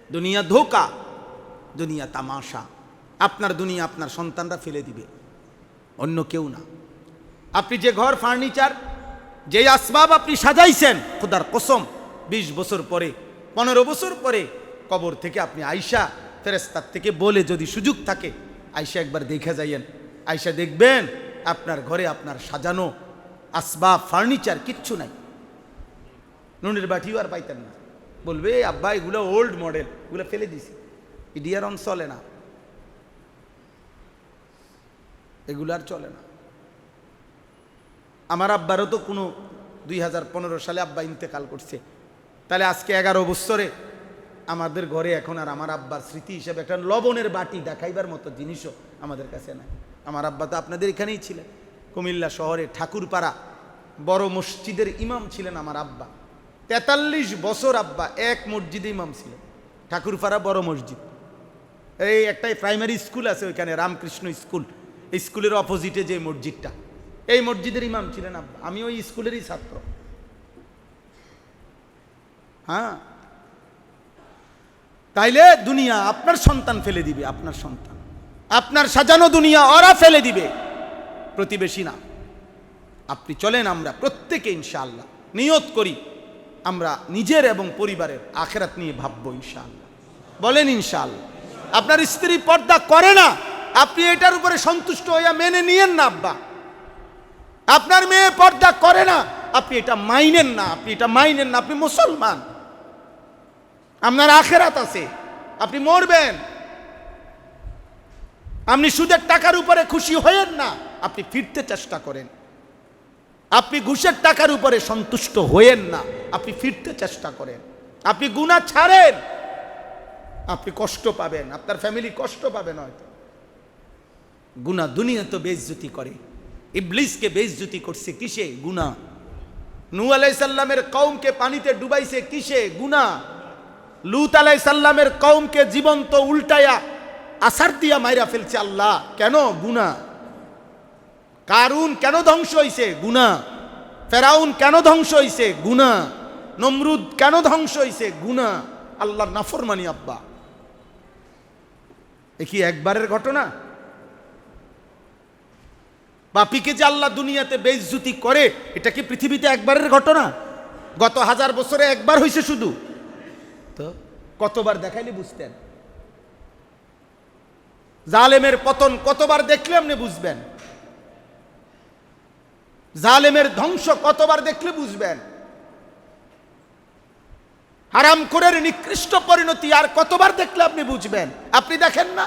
দুনিয়া ধোঁকা, দুনিয়া তামাশা। আপনার দুনিয়া আপনার সন্তানরা ফেলে দিবে, অন্য কেউ না। আপনি যে ঘর ফার্নিচার, যে আসবাব আপনি সাজাইছেন, খোদার কসম 20 বছর পরে, 15 বছর পরে কবর থেকে আপনি আয়সা ফেরেশতার থেকে বলে, যদি সুযোগ থাকে আয়সা একবার দেখে যাইয়েন, আয়সা দেখবেন আপনার ঘরে আপনার সাজানো আসবাব ফার্নিচার কিচ্ছু নাই। নুনের বাটিও আর পাইতেন না। বলবে আব্বা এগুলো ওল্ড মডেল, এগুলো ফেলে দিছি, ইডিয়ারন চলে না, এগুলো আর চলে না। আমার আব্বারও তো কোনো 2015 সালে আব্বা ইন্তেকাল করছে, তাহলে আজকে 11 বছরে আমাদের ঘরে এখন আর আমার আব্বার স্মৃতি হিসেবে একটা লবণের বাটি দেখাইবার মতো জিনিসও আমাদের কাছে নাই। আমার আব্বা তো আপনাদের এখানেই ছিলেন, কুমিল্লা শহরে ঠাকুরপাড়া বড় মসজিদের ইমাম ছিলেন আমার আব্বা। 43 বছর আব্বা এক মসজিদে ইমাম ছিলেন, ঠাকুরপাড়া বড় মসজিদ। এই একটাই প্রাইমারি স্কুল আছে ওইখানে, রামকৃষ্ণ স্কুল, এই স্কুলের অপোজিটে যে মসজিদটা, এই মসজিদের ইমাম ছিলেন আব্বা। আমি ওই স্কুলেরই ছাত্র। হ্যাঁ, তাইলে দুনিয়া আপনার সন্তান ফেলে দিবে, আপনার সন্তান, আপনার সাজানো দুনিয়া ওরা ফেলে দিবে, প্রতিবেশী না। আপনি চলেন, আমরা প্রত্যেকে ইনশাআল্লাহ নিয়ত করি আমরা নিজের এবং পরিবারের আখিরাত নিয়ে ভাববো ইনশাআল্লাহ। বলেন ইনশাআল্লাহ। আপনার স্ত্রী পর্দা করে না, আপনি এটার উপরে সন্তুষ্ট হইয়া মেনে নিয়েন না আব্বা। আপনার মেয়ে পর্দা করে না, আপনি এটা মাইনেন না, আপনি এটা মাইনেন না। আপনি মুসলমান, আপনার আখিরাত আছে, আপনি মরবেন। আপনি সুদের টাকার উপরে খুশি হয়েন না, আপনি ফিরতে চেষ্টা করেন। আপনি ঘুষের টাকার উপরে সন্তুষ্ট হয়েন না, আপনি ফিরতে চেষ্টা করেন। আপনি গুনাহ ছাড়েন, আপনি কষ্ট পাবেন, আপনার ফ্যামিলি কষ্ট পাবেন হয়তো। গুনাহ দুনিয়া তো বেইজ্জতি করে, ইবলিসকে বেইজ্জতি করছে কিসে? গুনাহ। নূহ আলাইহিস সালামের কওমকে পানিতে ডুবাইছে কিসে? গুনাহ। লূত আলাইহিস সালামের কওমকে জীবন্ত উল্টায়া আছাড় দিয়া মাইরা ফেলছে আল্লাহ, কেন? গুনাহ। কারুন কেন ধ্বংস হইছে? গুনাহ। ফেরাউন কেন ধ্বংস হইছে? গুনাহ। নমরুদ কেন ধ্বংস হইছে? গুনাহ। আল্লাহর নাফরমানি আব্বা। এ কি একবারের ঘটনা? পাপীকে যে আল্লাহ দুনিয়াতে বেইজ্জতি করে, এটা কি পৃথিবীতে একবারের ঘটনা? গত 1000 বছরে একবার হইছে শুধু? তো কতবার দেখাইলে বুঝতেন? জালেমের পতন কতবার দেখলে আপনি বুঝবেন? জালেমের ধ্বংস কতবার দেখলে বুঝবেন? হারামখোরের নিকৃষ্ট পরিণতি আর কতবার দেখলে আপনি বুঝবেন? আপনি দেখেন না?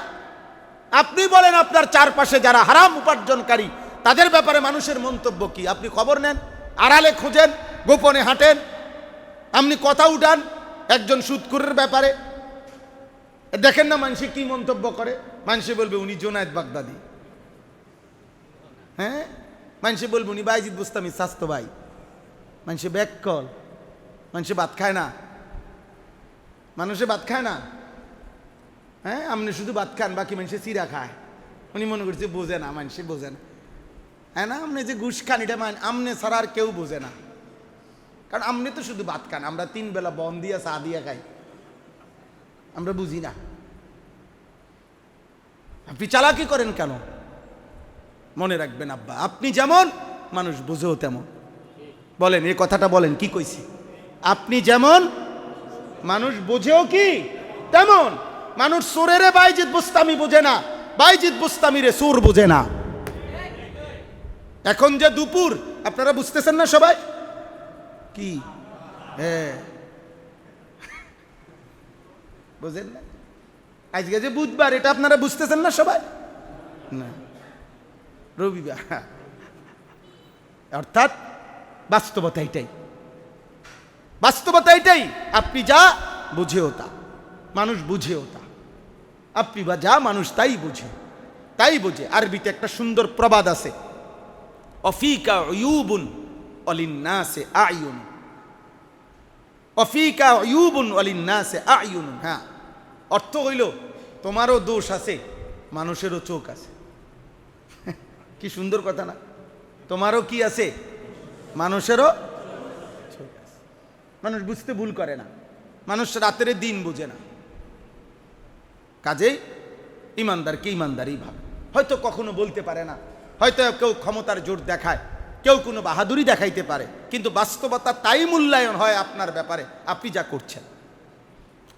আপনি বলেন আপনার চারপাশে যারা হারাম উপার্জনকারী তাদের ব্যাপারে মানুষের মন্তব্য কি? আপনি খবর নেন, আড়ালে খোঁজেন, গোপনে হাঁটেন, আপনি কথা উঠান একজন সুদখোরের ব্যাপারে, দেখেন না মানুষ কি মন্তব্য করে? মানুষে বলবে উনি জুনায়েদ বাগদাদি, হ্যাঁ, মানুষে বলবে উনি বাইজিদ বুস্তামি স্বাস্থ্য ভাই, মানুষে ব্যাককল, মানুষে ভাত খায় না, মানুষে ভাত খায় না, হ্যাঁ, আপনি শুধু ভাত খান, বাকি মানুষে চিরা খায়। উনি মনে করছে বোঝে না, মানুষে বোঝে না, হ্যাঁ না, আপনি যে ঘুষ খান এটা আমনে ছাড়া আর কেউ বোঝে না, কারণ আপনি তো শুধু ভাত খান, আমরা 3 বেলা বন দিয়া চা দিয়া খাই, আমরা বুঝি না। আপনি চালাকি করেন কেন? মনে রাখবেন আব্বা, আপনি যেমন মানুষ বুঝেও তেমন। বলেন এই কথাটা বলেন, কি কইছি? আপনি যেমন মানুষ বুঝেও কি তেমন। মানুষ চোরেরে বাইজিদ বুস্তামি বোঝে না, বাইজিদ বুস্তামি রে চোর বোঝে না। এখন যে দুপুর, আপনারা বুঝতেছেন না সবাই? কি হ্যাঁ বুঝেন না? আজকে যে বুধবার, এটা আপনারা বুঝতেছেন না সবাই? না, রবিবার। অর্থাৎ বাস্তবতা এটাই, বাস্তবতা এটাই। আপনি যা বুঝেও তা, মানুষ বুঝেও তা। আপনি বা যা, মানুষ তাই বুঝে, তাই বুঝে। আরবিতে একটা সুন্দর প্রবাদ আছে, অফিকা উয়ুবুন অলিন্নাসে আয়ুন, অফিকা উয়ুবুন অলিন্নাসে আয়ুন। হ্যাঁ, অর্থ হইল তোমারও দোষ আছে, মানুষেরও চোখ আছে। কি সুন্দর কথা না? তোমারও কি আছে, মানুষেরও চোখ আছে। মানুষ বুঝতে ভুল করে না, মানুষ রাতের দিন বোঝে না, কাজেই ইমানদারকে ইমানদারই ভাবে। হয়তো কখনো বলতে পারে না, হয়তো কেউ ক্ষমতার জোর দেখায়, কেউ কোনো বাহাদুরি দেখাইতে পারে, কিন্তু বাস্তবতা তাই মূল্যায়ন হয় আপনার ব্যাপারে, আপনি যা করছেন।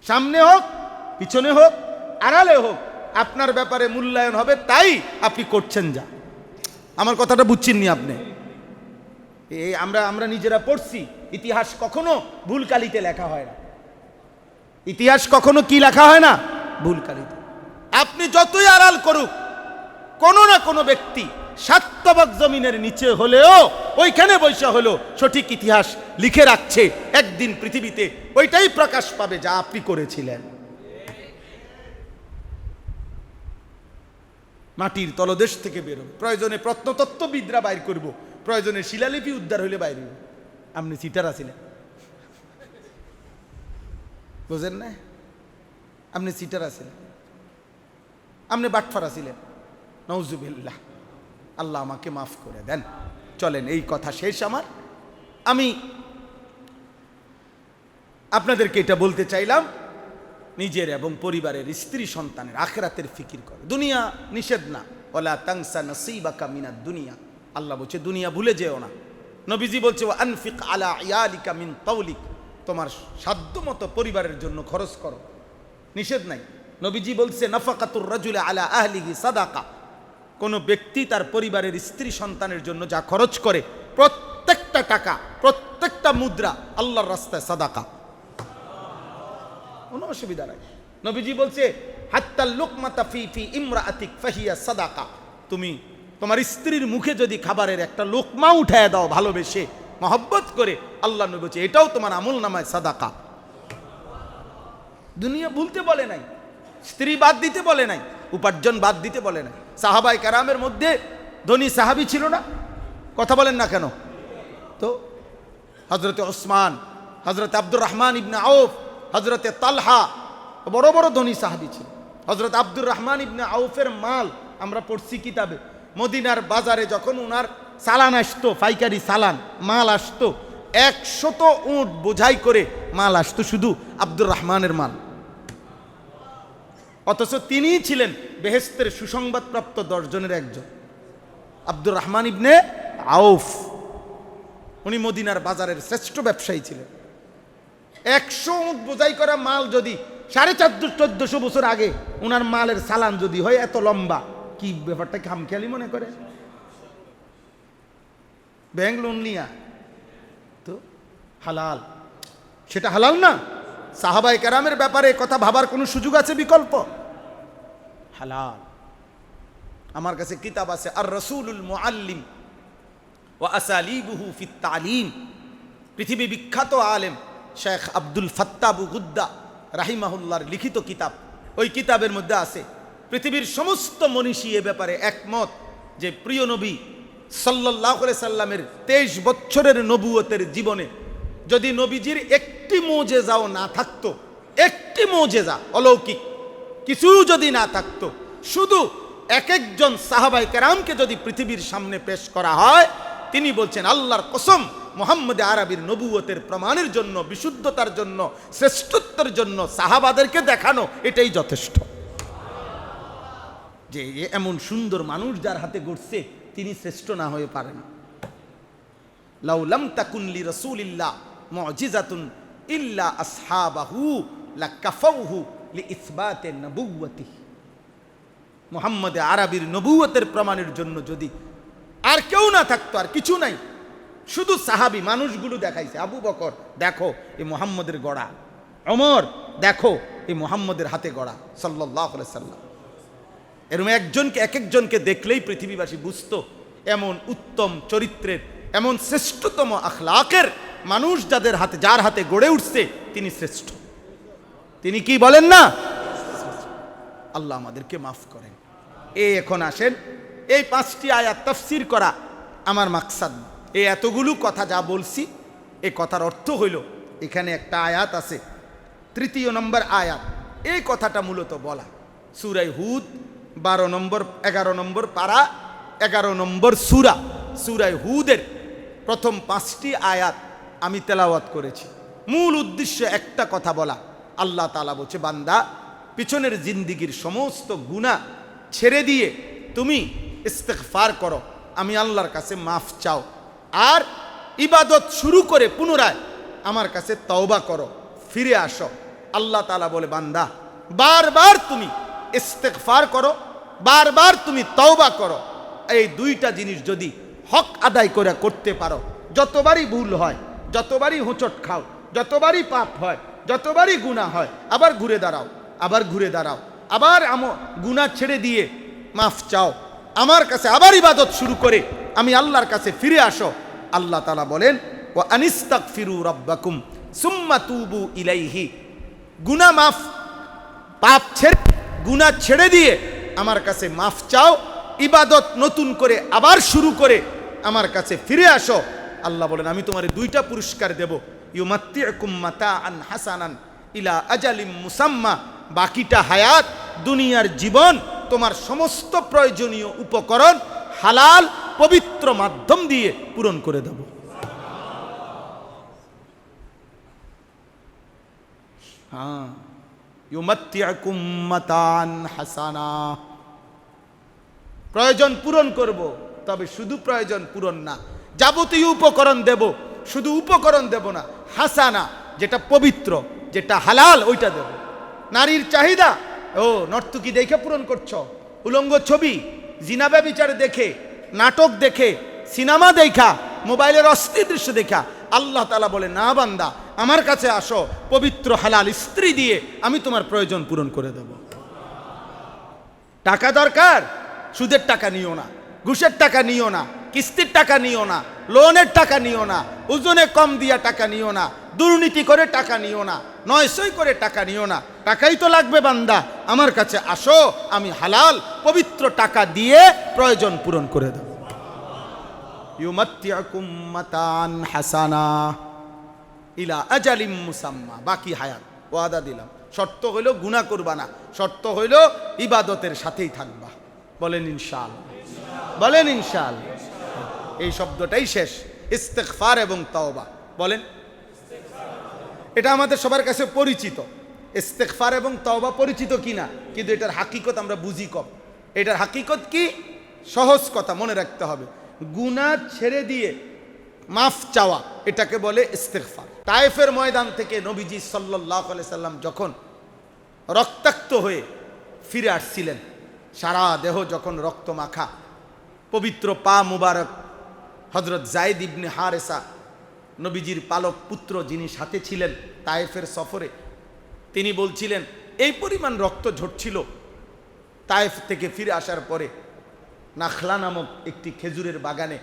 সামনে হোক, পিছনে হোক, আড়ালে হোক, আপনার ব্যাপারে মূল্যায়ন হবে তাই আপনি করছেন যা। আমার কথাটা বুঝছেননি আপনি? এই আমরা নিজেরা পড়ছি, ইতিহাস কখনো ভুল কালিতে লেখা হয় না। ইতিহাস কখনো কি লেখা হয় না? ভুল কালিতে। আপনি যতই আড়াল করুক, কোনো না কোনো ব্যক্তি সাতবাগ জমিনের নিচে হলেও ওইখানে বৈশা হলো সঠিক ইতিহাস লিখে রাখছে। একদিন পৃথিবীতে ওইটাই প্রকাশ পাবে যা আপনি করেছিলেন। মাটির তলদেশ থেকে বেরোবে, প্রয়োজনে প্রত্নতত্ত্ববিদরা বাইর করব, প্রয়োজনে শিলালিপি উদ্ধার হইলে বাইর হইব। আপনি চিটার আছিলেন, বুঝেন না? আপনি চিটার আছিলেন, আপনি বাটফার আছিলেন। নওজুবিল্লাহ, আল্লাহ আমাকে মাফ করে দেন। চলেন, এই কথা শেষ আমার। আমি আপনাদেরকে এটা বলতে চাইলাম, নিজের এবং পরিবারের, স্ত্রী সন্তানের আখিরাতের ফিকির করে। দুনিয়া নিষেধ না, ওয়ালা তানসা নসীবাকা মিনাদ দুনিয়া। আল্লাহ বলছে দুনিয়া ভুলে যেও না। নবীজি বলছে ওয়া আনফিক আলা ইয়ালিকা মিন তাওলিক, তোমার সাধ্য মতো পরিবারের জন্য খরচ করো, নিষেধ নাই। নবীজি বলছে নাফাকাতুর রাজুলি আলা আহলিহি সাদাকা, কোনো ব্যক্তি তার পরিবারের স্ত্রী সন্তানের জন্য যা খরচ করে প্রত্যেকটা টাকা, প্রত্যেকটা মুদ্রা আল্লাহর রাস্তায় সাদাকা, কোনো অসুবিধা নাই। নবীজি বলছে হাত্তা লুকমাতা ফি ফি ইমরাআতিক ফাহিয়া সাদাকা, তুমি তোমার স্ত্রীর মুখে যদি খাবারের একটা লোকমা উঠায় দাও ভালোবেসে, মহব্বত করে, আল্লাহ নবী বলছে এটাও তোমার আমল নামায় সাদাকা। দুনিয়া ভুলতে বলে নাই, স্ত্রী বাদ দিতে বলে নাই, উপার্জন বাদ দিতে বলে নাই। সাহাবায়ে কেরামের মধ্যে ধনী সাহাবী ছিল না? কথা বলেন না কেন? তো হযরতে ওসমান, হযরতে আব্দুর রহমান ইবনে আউফ, হযরতে তালহা বড় বড় ধনী সাহাবী ছিল। হযরত আব্দুর রহমান ইবনে আউফের মাল আমরা পড়ছি কিতাবে, মদিনার বাজারে যখন উনার চালান আসতো, পাইকারি চালান মাল আসতো, 100 উট বোঝাই করে মাল আসতো, শুধু আব্দুর রহমানের মাল। অথচ তিনিই ছিলেন বেহেশতের সুসংবাদপ্রাপ্ত 10 জনের একজন, আব্দুর রহমান ইবনে আউফ। উনি মদিনার বাজারের শ্রেষ্ঠ ব্যবসায়ী ছিলেন। 100 উট বোঝাই করা মাল যদি 1450 বছর আগে উনার মালের চালান যদি হয় এত লম্বা, কি ব্যাপারটা খামখেয়ালি মনে করে? ব্যাংক লোন নিয়া তো হালাল, সেটা হালাল না? সাহাবায়ে কেরামের ব্যাপারে কথা ভাবার কোনো সুযোগ আছে বিকল্প? হালাল। আমার কাছে কিতাব আছে আর রাসূলুল মুআল্লিম ওয়া আসালিবুহু ফিত তালিম, পৃথিবী বিখ্যাত আলেম শেখ আব্দুল ফাত্তাহ আবু গুদ্দা রাহিমাহুল্লাহর লিখিত কিতাব। ওই কিতাবের মধ্যে আছে পৃথিবীর সমস্ত মনীষী এ ব্যাপারে একমত যে প্রিয় নবী সাল্লাল্লাহু আলাইহি সাল্লামের 23 বছরের নবুয়তের জীবনে যদি নবীজির একটি মুজিজাও না থাকতো, একটি মুজিজা অলৌকিক কিছু যদি না থাকতো, শুধু এক একজন সাহাবায়ে কেরামকে যদি পৃথিবীর সামনে পেশ করা হয়, তিনি বলছেন আল্লাহর কসম, মুহাম্মদ আরবির নবুয়তের প্রমাণের জন্য, বিশুদ্ধতার জন্য, শ্রেষ্ঠত্বের জন্য সাহাবাদেরকে দেখানো এটাই যথেষ্ট। যে এমন সুন্দর মানুষ যার হাতে গড়ছে, তিনি শ্রেষ্ঠ না হয়ে পারেন। লাউ লাম তাকুন লি রাসূলিল্লাহ মুজিজাতুন ইল্লা আসহাবাহু লাকাফাউহু লিইসবাতি নবুওয়াতিহি, মুহাম্মদ আরবির নবুয়তের প্রমাণের জন্য যদি আর কেউ না থাকতো, আর কিছু নাই, শুধু সাহাবী মানুষগুলো দেখাইছে। আবু বকর দেখো এই মুহাম্মদের গড়া, ওমর দেখো এই মুহাম্মদের হাতে গড়া সাল্লাল্লাহু আলাইহি সাল্লাম। এরকম একজনকে এক একজনকে দেখলেই পৃথিবীবাসী বুঝতো এমন উত্তম চরিত্রের, এমন শ্রেষ্ঠতম আখলাকের মানুষ যাদের হাতে, যার হাতে গড়ে উঠছে তিনি শ্রেষ্ঠ। তিনি কি বলেন না? আল্লাহ আমাদেরকে মাফ করেন। এখন আসেন, এই 5টি আয়াত তাফসীর করা আমার মাকসাদ। এই এতগুলো কথা যা বলছি, এই কথার অর্থ হইল এখানে একটা আয়াত আছে, 3 নম্বর আয়াত, এই কথাটা মূলত বলা সূরা হুদ 12 নম্বর 11 নম্বর পারা 11 নম্বর সূরা, সূরা হুদের প্রথম 5টি আয়াত আমি তেলাওয়াত করেছি। মূল উদ্দেশ্য একটা কথা বলা, আল্লাহ তাআলা বলছে বান্দা পিছনের জিন্দিগির সমস্ত গুনাহ ছেড়ে দিয়ে তুমি ইস্তেগফার করো, আমি আল্লাহর কাছে মাফ চাও, আর ইবাদত শুরু করে পুনরায় আমার কাছে তওবা করো, ফিরে আসো। আল্লাহ তাআলা বলে, বান্দা বারবার তুমি ইস্তেগফার করো, বারবার তুমি তওবা করো, এই দুইটা জিনিস যদি হক আদায় করে করতে পারো, যতবারই ভুল হয়, যতবারই হোঁচট খাও, যতবারই পাপ হয়, যতবারই গুনাহ হয়, আবার ঘুরে দাঁড়াও, আবার ঘুরে দাঁড়াও, আবার গুনাহ ছেড়ে দিয়ে মাফ চাও, আমার কাছে আবার ইবাদত শুরু করে আমি আল্লাহর কাছে ফিরে আসো। আল্লাহ তাআলা বলেন, ওয়া আনিস্তাগফিরু রাব্বাকুম সুম্মা তুবু ইলাইহি, গুনাহ মাফ, পাপ ছেড়ে গুনাহ ছেড়ে দিয়ে আমার কাছে মাফ চাও, ইবাদত নতুন করে আবার শুরু করে আমার কাছে ফিরে আসো। আল্লাহ বলেন, আমি তোমারে দুইটা পুরস্কার দেব, ইউমাত্তিউকুম মাতাআন হাসানান ইলা আজালিম মুসাম্মা, বাকিটা হায়াত দুনিয়ার জীবন তোমার সমস্ত প্রয়োজনীয় উপকরণ হালাল পবিত্র মাধ্যম দিয়ে পূরণ করে দেব। হ্যাঁ, ইউমাত্তিউকুম মাতাআন হাসানা, প্রয়োজন পূরণ করব, তবে শুধু প্রয়োজন পূরণ না, যাবতীয় উপকরণ দেব, শুধু উপকরণ দেব না, হাসানা যেটা পবিত্র, যেটা হালাল ওইটা দেব। নারীর চাহিদা, ও নর্তকী দেখে পূরণ করছো, উলঙ্গ ছবি, জিনা ব্যভিচার দেখে, নাটক দেখে, সিনেমা দেখা, মোবাইলের অশ্লীল দৃশ্য দেখা, আল্লাহ তাআলা বলে, না বান্দা আমার কাছে আসো, পবিত্র হালাল স্ত্রী দিয়ে আমি তোমার প্রয়োজন পূরণ করে দেব। টাকা দরকার, সুদের টাকা নিও না, ঘুষের টাকা নিও না, কিস্তির টাকা নিও না, লোনের টাকা নিও না, ওজনে কম দিয়া টাকা নিও না, দুর্নীতি করে টাকা নিও না, নয়সই করে টাকা নিও না, টাকাই তো লাগবে বান্দা, আমার কাছে আসো, আমি হালাল পবিত্র টাকা দিয়ে প্রয়োজন পূরণ করে দেব। ইউমাত্তিউকুম মাতাআন হাসানা ইলা আজালিম মুসাম্মা, বাকি হায়াত ওয়াদা দিলাম। শর্ত হইল গুনাহ করবা না, শর্ত হইল ইবাদতের সাথেই থাকবা। বলেন ইনশাআল্লাহ, বলেন ইনশাআল্লাহ। এই শব্দটাই শেষ, ইস্তেগফার এবং তওবা। বলেন, এটা আমাদের সবার কাছে পরিচিত, ইস্তেগফার এবং তওবা পরিচিত কিনা, কিন্তু এটার হাকিকত আমরা বুঝি কম। এটার হাকিকত কি? সহজ কথা মনে রাখতে হবে, গুনাহ ছেড়ে দিয়ে মাফ চাওয়া, এটাকে বলে ইস্তেগফার। তায়েফের ময়দান থেকে নবীজি সাল্লাল্লাহু আলাইহি সাল্লাম যখন রক্তাক্ত হয়ে ফিরে আসছিলেন, সারা দেহ যখন রক্ত মাখা, পবিত্র পা মুবারক হযরত যায়েদ ইবনে হারেসা, নবীজির পালক পুত্র, যিনি সাথে ছিলেন তায়েফের সফরে, তিনি বলছিলেন, এই পরিমাণ রক্ত ঝরছিল তায়েফ থেকে ফিরে আসার পরে নাখলা নামক একটি খেজুরের বাগানে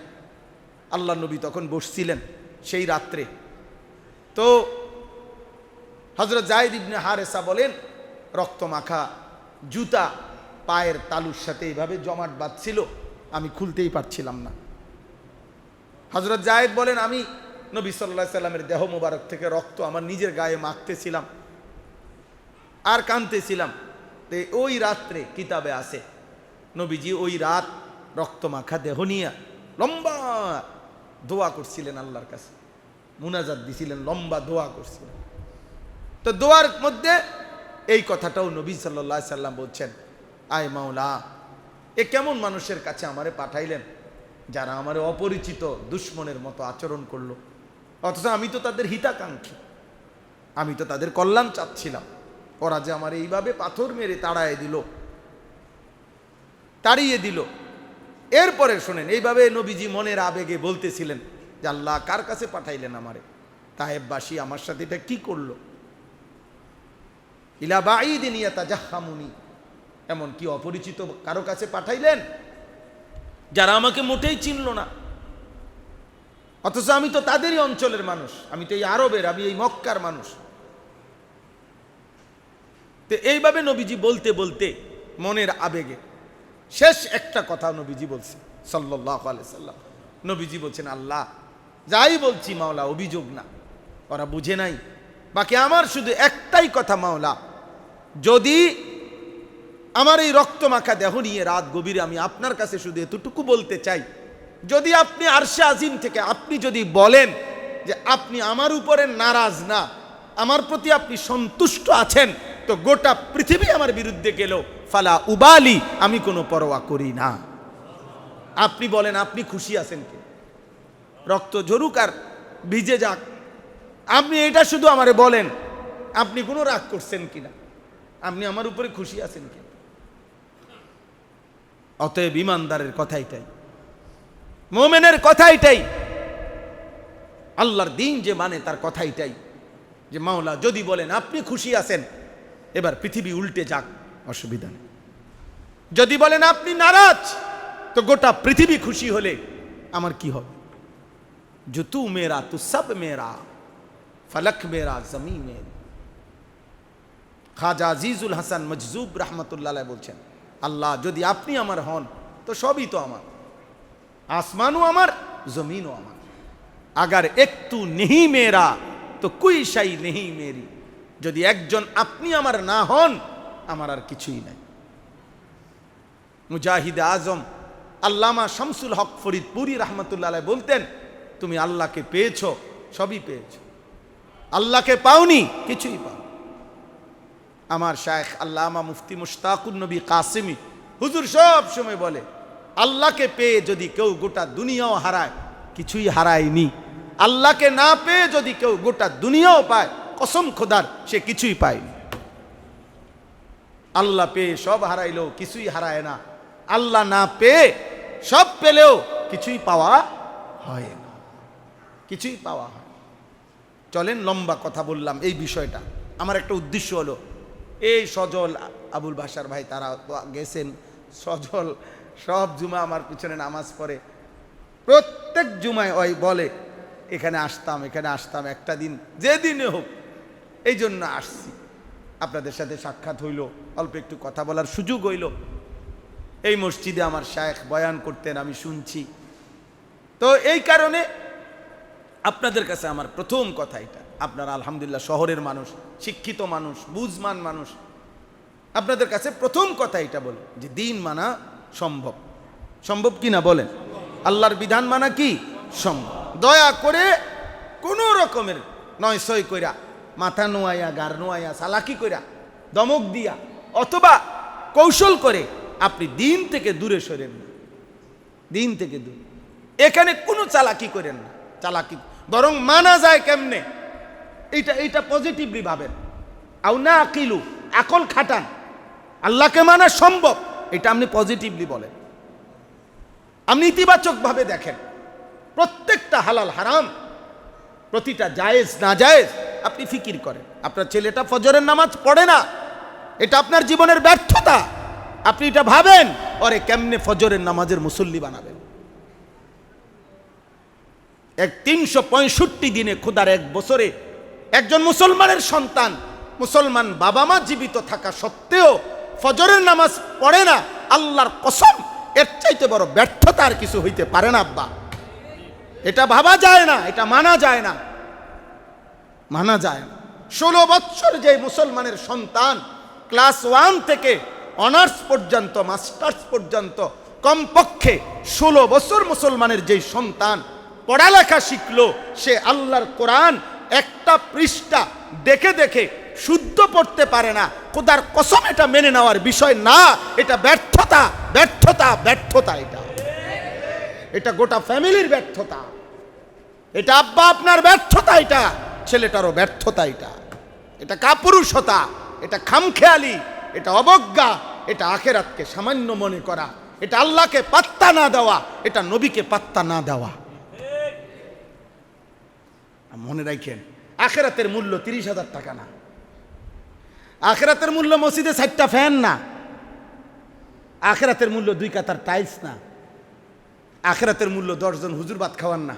আল্লাহ নবী তখন বসছিলেন সেই রাত্রে। তো হযরত যায়েদ ইবনে হারেসা বলেন, রক্ত মাখা জুতা পায়ের তালুর সাথে এইভাবে জমাট বাঁধছিল, আমি খুলতেই পারছিলাম না। হযরত যায়েদ বলেন, আমি নবী সাল্লাল্লাহু আলাইহি সাল্লামের দেহ মোবারক থেকে রক্ত আমার নিজের গায়ে মাখতেছিলাম আর কাঁদতেছিলাম। তো ওই রাত্রে কিতাবে আছে, নবীজি ওই রাত রক্ত মাখা দেহ নিয়ে লম্বা দোয়া করছিলেন আল্লাহর কাছে, মুনাজাত দিছিলেন, লম্বা দোয়া করছিলেন। তো দোয়ার মধ্যে এই কথাটাও নবী সাল্লাল্লাহু আলাইহি সাল্লাম বলছেন, আয় মাওলা, এ কেমন মানুষের কাছে আমারে পাঠাইলেন যারা আমারে অপরিচিত দুশ্মনের মতো আচরণ করলো, অথচ আমি তো তাদের হিতাকাঙ্ক্ষী, আমি তো তাদের কল্যাণ চাচ্ছিলাম, ওরা যে আমার এইভাবে পাথর মেরে তাড়িয়ে দিল। এরপরে শোনেন, এইভাবে নবীজি মনের আবেগে বলতেছিলেন যে আল্লাহ কার কাছে পাঠাইলেন আমারে, তায়েফবাসী আমার সাথে এটা কি করলো, ইলা বাঈদিন ইয়াতাজাহামুনি, এমন কি অপরিচিত কারো কাছে পাঠাইলেন যারা আমাকে মোটেই চিনল না, অথচ আমি তো তাদেরই অঞ্চলের মানুষ, আমি তো এই আরবের, আমি এই মক্কার মানুষ। তো এইভাবে নবীজি বলতে বলতে মনের আবেগে শেষ একটা কথা নবীজি বলছে সাল্লাল্লাহু আলাইহি সাল্লাম। নবীজি বলছেন, আল্লাহ যাই বলছি মাওলা অভিযোগ না, ওরা বুঝে নাই, বাকি আমার শুধু একটাই কথা মাওলা, যদি আমার এই রক্ত মাখা দেহ নিয়ে রাত গভীরে আমি আপনার কাছে শুধু এতটুকু বলতে চাই, যদি আপনি আরশে আজিম থেকে আপনি যদি বলেন যে আপনি আমার উপরে নারাজ না, আমার প্রতি আপনি সন্তুষ্ট আছেন, তো গোটা পৃথিবী আমার বিরুদ্ধে গেল ফালা উবালি, আমি কোনো পরোয়া করি না। আপনি বলেন আপনি খুশি আছেন কি? রক্ত ঝরুক আর ভিজে যাক, আপনি এটা শুধু আমারে বলেন আপনি কোনো রাগ করছেন কিনা, আপনি আমার উপরে খুশি আছেন কি? অতএব ইমানদারের কথা এটাই, মুমিনের কথা এটাই, আল্লাহর দিন যে মানে তার কথা এটাই যে মাওলা যদি বলেন আপনি খুশি আছেন, এবার পৃথিবী উল্টে যাক, অসুবিধা নেই। যদি বলেন আপনি নারাজ, তো গোটা পৃথিবী খুশি হলে আমার কি হবে? जो तू मेरा तू सब मेरा, फलक मेरा जमी मेरी। খাজা আজিজুল হাসান মজজুব রহমতুল্লাহ আলাইহি বলছেন, আল্লাহ যদি আপনি আমার হন তো সবই তো আমার, আসমানও আমার, জমিনও আমার। আগার এক তু নেহি মেরা তো কুই শাই নেহি মেরি। যদি একজন আপনি আমার না হন, আমার আর কিছুই নাই। মুজাহিদ আজম আল্লামা শামসুল হক ফরিদপুরি রহমতুল্লাহ আলাইহি বলতেন, তুমি আল্লাহকে পেয়েছ, সবই পেয়েছ, আল্লাহকে পাওনি, কিছুই পাও। আমার শায়েখ আল্লামা মুফতি মুশতাকুন নবী কাসিমি হুজুর সব সময় বলে, আল্লাহকে পেয়ে যদি কেউ গোটা দুনিয়াও হারায়, কিছুই হারায়নি। আল্লাহকে না পেয়ে যদি কেউ গোটা দুনিয়াও পায়, কসম খোদার সে কিছুই পায়নি। আল্লাহ পেয়ে সব হারাইলেও কিছুই হারায় না, আল্লাহ না পেয়ে সব পেলেও কিছুই পাওয়া হয় না, কিছুই পাওয়া হয়। চলেন, লম্বা কথা বললাম এই বিষয়টা। আমার একটা উদ্দেশ্য হলো, এই সজল আবুল বাশার ভাই তারা গেছেন, সজল সব জুমা আমার পিছনে নামাজ পড়ে, প্রত্যেক জুমায় ওই বলে এখানে আসতাম, এখানে আসতাম, একটা দিন যেদিনে হোক, এই জন্য আসছি। আপনাদের সাথে সাক্ষাৎ হইল, অল্প একটু কথা বলার সুযোগ হইল। এই মসজিদে আমার শায়েখ বয়ান করতেন, আমি শুনছি। তো এই কারণে আপনাদের কাছে আমার প্রথম কথা এটা, আপনারা আলহামদুলিল্লাহ শহরের মানুষ, শিক্ষিত মানুষ, বুঝমান মানুষ, আপনাদের কাছে প্রথম কথা এটা বলে যে দিন মানা সম্ভব। সম্ভব কি না বলেন? আল্লাহর বিধান মানা কি সম্ভব? দয়া করে কোনো রকমের নয় সই কইরা, মাথা নোয়াইয়া, গার নোয়াইয়া, চালাকি কইরা, দমক দিয়া অথবা কৌশল করে আপনি দিন থেকে দূরে সরেন না, দিন থেকে দূরে। এখানে কোনো চালাকি করেন না, চালাকি বরং মানা যায় কেমনে, এইটা পজিটিভলি ভাবেন। আও না আকিলু, আকল খাটান, আল্লাহকে মানা সম্ভব, এটা আপনি পজিটিভলি বলেন। আপনি ইতিবাচক ভাবে দেখেন, প্রত্যেকটা হালাল হারাম, প্রতিটা জায়েজ না জায়েজ আপনি ফিকির করেন। আপনার ছেলেটা ফজরের নামাজ পড়ে না, এটা আপনার জীবনের ব্যর্থতা, আপনি এটা ভাবেন, ওরে কেমনে ফজরের নামাজের মুসল্লি বানাবেন। 365 দিনে খোদার এক বছরে একজন মুসলমানের সন্তান, মুসলমান বাবা মা জীবিত থাকা সত্ত্বেও ফজরের নামাজ পড়ে না, আল্লাহর কসম এর চাইতে বড় ব্যর্থতা আর কিছু হইতে পারে না আব্বা। এটা ভাবা যায় না, এটা মানা যায় না, মানা যায় না। 16 বছর যে মুসলমানের সন্তান ক্লাস 1 থেকে অনার্স পর্যন্ত, মাস্টার্স পর্যন্ত, কমপক্ষে 16 বছর মুসলমানের যেই সন্তান পড়ালেখা শিখলো, সে আল্লাহর কোরআন একটা পৃষ্ঠা দেখে দেখে শুদ্ধ পড়তে পারে না, খোদার কসম এটা মেনে নেওয়ার বিষয় না, এটা ব্যর্থতা, ব্যর্থতা, ব্যর্থতা। এটা গোটা ফ্যামিলির ব্যর্থতা, এটা আব্বা আপনার ব্যর্থতা, এটা ছেলেটারও ব্যর্থতা, এটা কাপুরুষতা, এটা খামখেয়ালি, এটা অবজ্ঞা, এটা আখিরাতকে সামান্য মনে করা, এটা আল্লাহকে পাত্তা না দেওয়া, এটা নবীকে পাত্তা না দেওয়া। মনে রাখেন, আখিরাতের মূল্য 30,000 টাকা না, আখিরাতের মূল্য মসজিদে 4টা ফ্যান না, আখিরাতের মূল্য 2 কাতার টাইলস না, আখিরাতের মূল্য 10 জন হুজুর ভাত খাওয়ান না।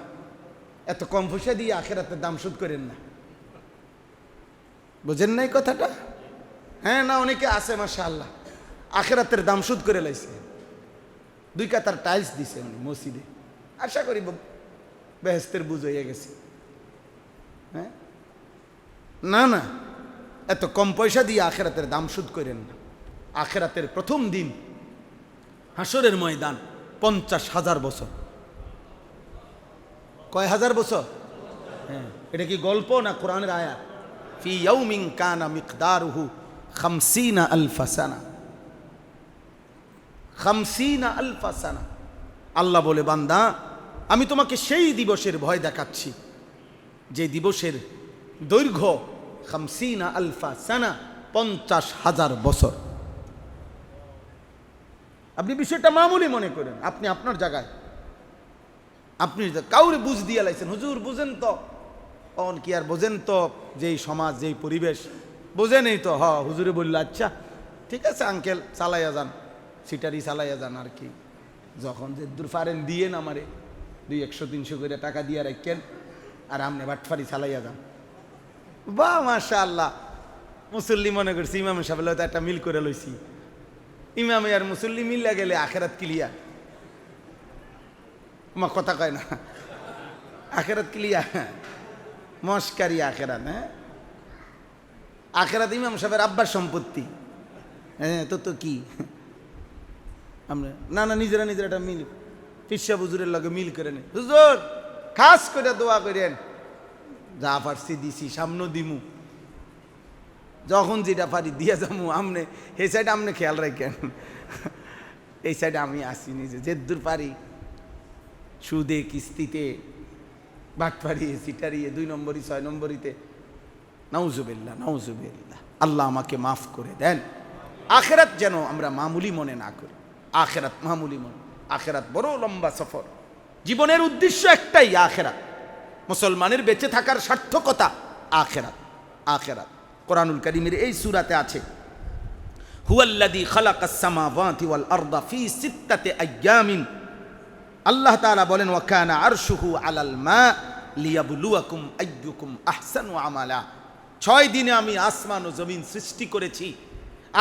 এত কম পয়সা দিয়ে আখিরাতের দাম শোধ করেন না, বুঝেন নাই কথাটা? হ্যাঁ না, অনেকে আছে মাশাআল্লাহ আখিরাতের দাম শোধ করে লাইছে, 2 কাতার টাইলস দিছে মসজিদে, আশা করি বেহেশতের বুঝ হয়ে গেছে। হ্যাঁ না না, এত কম পয়সা দিয়ে আখিরাতের দাম শোধ করেন না। আখিরাতের প্রথম দিন হাসরের ময়দান 50,000 বছর। কয় হাজার বছর? হ্যাঁ, এটা কি গল্প না কোরআনের আয়াত? ফি ইয়াউমিন কানা মিকদারুহু খামসিনা আলফা সানা, খামসিনা আলফা সানা। আল্লাহ বলে, বান্দা আমি তোমাকে সেই দিবসের ভয় দেখাচ্ছি যে দিবসের দৈর্ঘ্য খামসিনা আলফা সানা, 50,000 বছর। আপনি বিষয়টা মামুলি মনে করেন, আপনি আপনার জায়গায়, আপনি কাউরে বুঝ দিয়ে লাইছেন, হুজুর বুঝেন তো, অন কি আর বোঝেন তো, যেই সমাজ যেই পরিবেশ বোঝেনই তো। হুজুরে বলল, আচ্ছা ঠিক আছে আঙ্কেল চালাইয়া যান, সিটারি চালাইয়া যান আর কি, যখন যে দূর পারেন দিয়ে না আমারে 200-300 করে টাকা দিয়ে রাখেন, আর আমনে বাটফারি চালাইয়া যান। বাহ মাশাআল্লাহ, মুসল্লি মনে করছি ইমাম সাহেব হয়তো একটা মিল করে লইছি, ইমামে আর মুসল্লি মিল্লা গেলে আখেরাত ক্লিয়ার। মা কথা কয় না, আখেরাত ক্লিয়ার, মস্কারি আখেরাত। হ্যাঁ, আখেরাত ইমাম সাহেবের আব্বার সম্পত্তি। হ্যাঁ তো কি আমরা না নিজেরা একটা মিল ফিরসা হুজুরের লগে মিল করে নেই, হুজুর খাস করে দোয়া করেন, যা পারছি দিছি, সামনে দিমু, যখন যেটা পারি দিয়া যামু, আমনে এই সাইডে আমনে খেয়াল রাখেন, এই সাইডে আমি আসি নিজে যেদূর পারি, সুদে কিস্তিতে বাটপাড়িয়ে সিটারিয়ে 2 নম্বরই 6 নম্বরিতে, নাউজুবিল্লাহ নাউজুবিল্লাহ। আল্লাহ আমাকে মাফ করে দেন। আখেরাত যেন আমরা মামুলি মনে না করি, আখেরাত মামুলি মনে, আখেরাত বড় লম্বা সফর। জীবনের উদ্দেশ্য একটাই, আখেরাত। মুসলমানের বেঁচে থাকার সার্থকতা আখেরাত, আখেরাত। কোরআনুল কারীমের এই সূরাতে আছে, হুয়াল্লাযী খালাকাস সামাওয়াতি ওয়াল আরদা ফি সিত্তাতি আইয়ামিন। আল্লাহ তাআলা বলেন, ওয়া কানা আরশুহু আলাল মা লিয়াবলুয়াকুম আইয়ুকুম আহসানু আমালা। 6 দিনে আমি আসমান ও জমিন সৃষ্টি করেছি।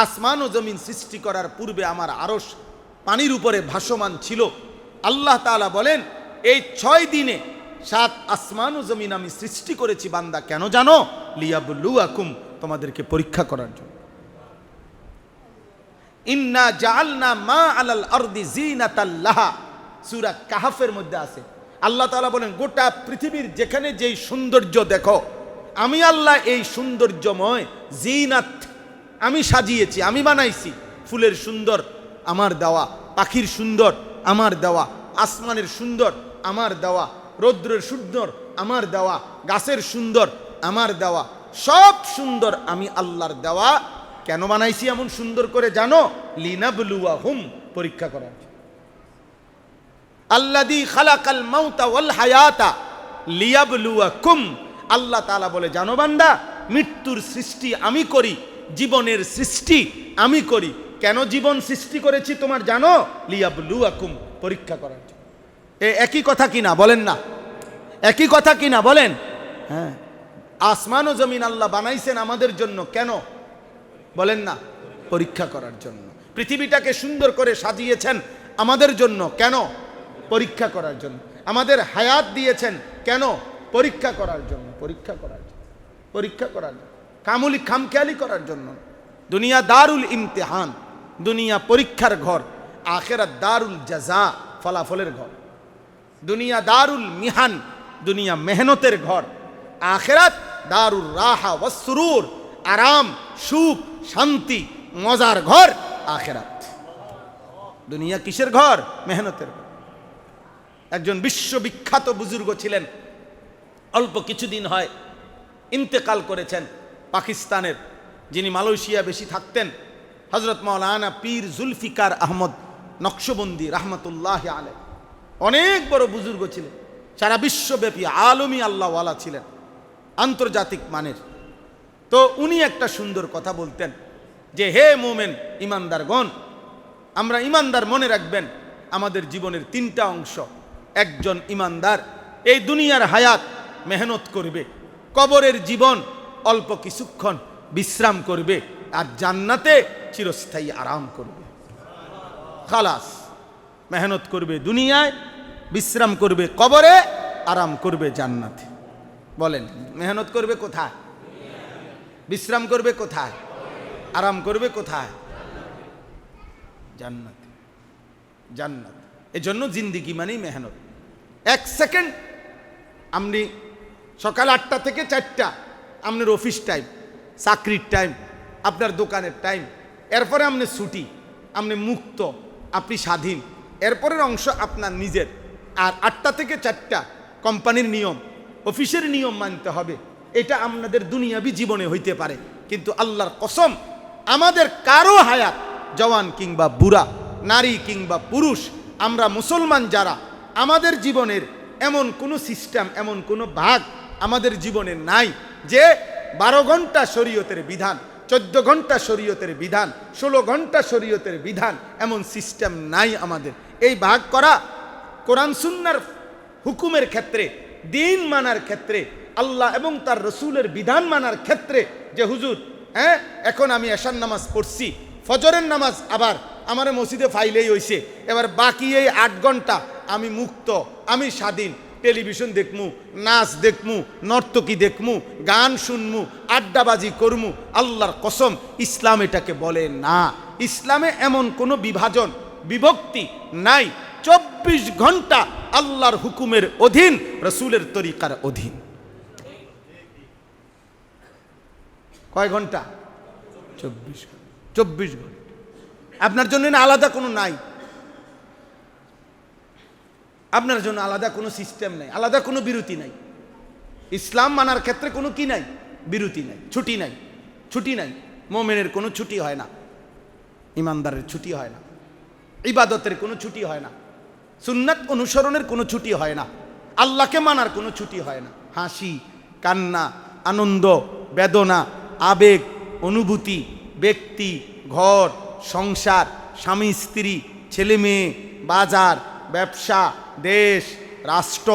আসমান ও জমিন সৃষ্টি করার পূর্বে আমার আরশ পানির উপরে ভাসমান ছিল। আল্লাহ তাআলা বলেন, এই 6 দিনে 7 আসমান ও জমিন আমি সৃষ্টি করেছি বান্দা, কেন জানো? লিয়াবলুয়াকুম, তোমাদেরকে পরীক্ষা করার জন্য। ইন্না জাআলনা মা আলাল আরদি জিনাতাল লাহা, সূরা কাহফের মধ্যে আছে। আল্লাহ তাআলা বলেন, গোটা পৃথিবীর যেখানে যেই সৌন্দর্য দেখো, আমি আল্লাহ এই সৌন্দর্যময় জিনাত আমি সাজিয়েছি, আমি বানাইছি। ফুলের সুন্দর আমার দেওয়া, পাখির সুন্দর আমার দেওয়া, আসমানের সুন্দর আমার দেওয়া, রৌদ্রের সুন্দর আমার দেওয়া, গাছের সুন্দর আমার দেওয়া, সব সুন্দর আমি আল্লাহর দেওয়া। কেন বানাইছি এমন সুন্দর করে জানো? লিনাবলুয়াহুম, পরীক্ষা করার। আল্লাযী খালাকাল মাউতা ওয়াল হায়াতা লিয়াবলুয়াকুম। আল্লাহ তাআলা বলে, জানো বান্দা, মৃত্যুর সৃষ্টি আমি করি, জীবনের সৃষ্টি আমি করি। কেন জীবন সৃষ্টি করেছি তোমার জানো? লিয়াবলুয়াকুম, পরীক্ষা করার জন্য। একই কথা কিনা বলেন না? একই কথা কিনা বলেন? হ্যাঁ, আসমান ও জমিন আল্লাহ বানাইছেন আমাদের জন্য, কেন বলেন না? পরীক্ষা করার জন্য। পৃথিবীটাকে সুন্দর করে সাজিয়েছেন আমাদের জন্য, কেন? পরীক্ষা করার জন্য। আমাদের হায়াত দিয়েছেন, কেন? পরীক্ষা করার জন্য, পরীক্ষা করার জন্য, পরীক্ষা করার জন্য, খামখেয়ালি করার জন্য। দুনিয়া দারুল ইমতিহান, দুনিয়া পরীক্ষার ঘর। আখিরাত দারুল জাযা, ফলাফলের ঘর। দুনিয়া দারুল মিহান, দুনিয়া মেহনতের ঘর। আখিরাত দারুল রাহা ওয়াস সুরুর, আরাম, সুখ, শান্তি, মজার ঘর আখিরাত। দুনিয়া কিসের ঘর? মেহনতের ঘর। একজন বিশ্ববিখ্যাত বুজুর্গ ছিলেন, অল্প কিছুদিন হয় ইন্তেকাল করেছেন, পাকিস্তানের, যিনি মালয়েশিয়া বেশি থাকতেন, হযরত মাওলানা পীর জুলফিকার আহমদ নকশবন্দি রাহমাতুল্লাহি আলাইহি। অনেক বড় বুজুর্গ ছিলেন, সারা বিশ্বব্যাপী আলমী আল্লাহওয়ালা ছিলেন, আন্তর্জাতিক মানের। তো উনি একটা সুন্দর কথা বলতেন যে, হে মোমেন ইমানদারগণ, আমরা ইমানদার মনে রাখবেন, আমাদের জীবনের 3টা অংশ। একজন ইমানদার এই দুনিয়ার হায়াত মেহনত করবে, কবরের জীবন অল্প কিছুক্ষণ বিশ্রাম করবে, আর জান্নাতে চিরস্থায়ী আরাম করবে। খালাস, মেহনত করবে দুনিয়ায়, বিশ্রাম করবে কবরে, আরাম করবে জান্নাতে। বলেন, মেহনত করবে কোথায়? বিশ্রাম করবে কোথায়? আরাম করবে কোথায়? জান্নাতে, জান্নাত। এজন্য জিন্দিগি মানেই মেহনত। 1 সেকেন্ড, আপনি সকাল 8টা থেকে 4টা আপনার অফিস টাইম, চাকরির টাইম, আপনার দোকানের টাইম, এরপরে আপনি ছুটি, আপনি মুক্ত, আপনি স্বাধীন, এরপরের অংশ আপনার নিজের। আর 8টা থেকে 4টা কোম্পানির নিয়ম, অফিসের নিয়ম মানতে হবে। এটা আপনাদের দুনিয়াবি জীবনে হইতে পারে, কিন্তু আল্লাহর কসম আমাদের কারো হায়াত, জওয়ান কিংবা বুড়া, নারী কিংবা পুরুষ, আমরা মুসলমান যারা, আমাদের জীবনের এমন কোনো সিস্টেম, এমন কোনো ভাগ আমাদের জীবনে নাই যে 12 ঘন্টা শরীয়তের বিধান, 14 ঘন্টা শরীয়তের বিধান, 16 ঘন্টা শরীয়তের বিধান, এমন সিস্টেম নাই আমাদের। এই ভাগ করা কোরআন সুন্নাহর হুকুমের ক্ষেত্রে, দিন মানার ক্ষেত্রে, আল্লাহ এবং তার রসুলের বিধান মানার ক্ষেত্রে, যে হুজুর এখন আমি এশার নামাজ পড়ছি, ফজরের নামাজ আবার আমার মসজিদে ফাইলেই হইছে, এবার বাকি এই 8 ঘন্টা আমি মুক্ত, আমি স্বাধীন, টেলিভিশন দেখমু, নাচ দেখমু, নর্তকী দেখমু, গান শুনমু, আড্ডাবাজি করমু, আল্লাহর কসম ইসলাম এটাকে বলে না। ইসলামে এমন কোনো বিভাজন, বিভক্তি নাই। 24 ঘন্টা আল্লাহর হুকুমের অধীন, রসুলের তরিকার অধীন। কয় ঘন্টা? 24 ঘন্টা। আপনার জন্য আলাদা কোনো নাই, আপনার জন্য আলাদা কোনো সিস্টেম নাই, আলাদা কোনো বিরতি নাই। ইসলাম মানার ক্ষেত্রে কোনো কি নাই? বিরতি নাই, ছুটি নাই, ছুটি নাই। মোমেনের কোনো ছুটি হয় না, ইমানদারের ছুটি হয় না, ইবাদতের কোনো ছুটি হয় না, সুন্নাত অনুসরণের কোনো ছুটি হয় না, আল্লাহকে মানার কোনো ছুটি হয় না। হাসি, কান্না, আনন্দ, বেদনা, আবেগ, অনুভূতি, ব্যক্তি, ঘর, সংসার, স্বামী স্ত্রী, ছেলে মেয়ে, বাজার, ব্যবসা, দেশ, রাষ্ট্র,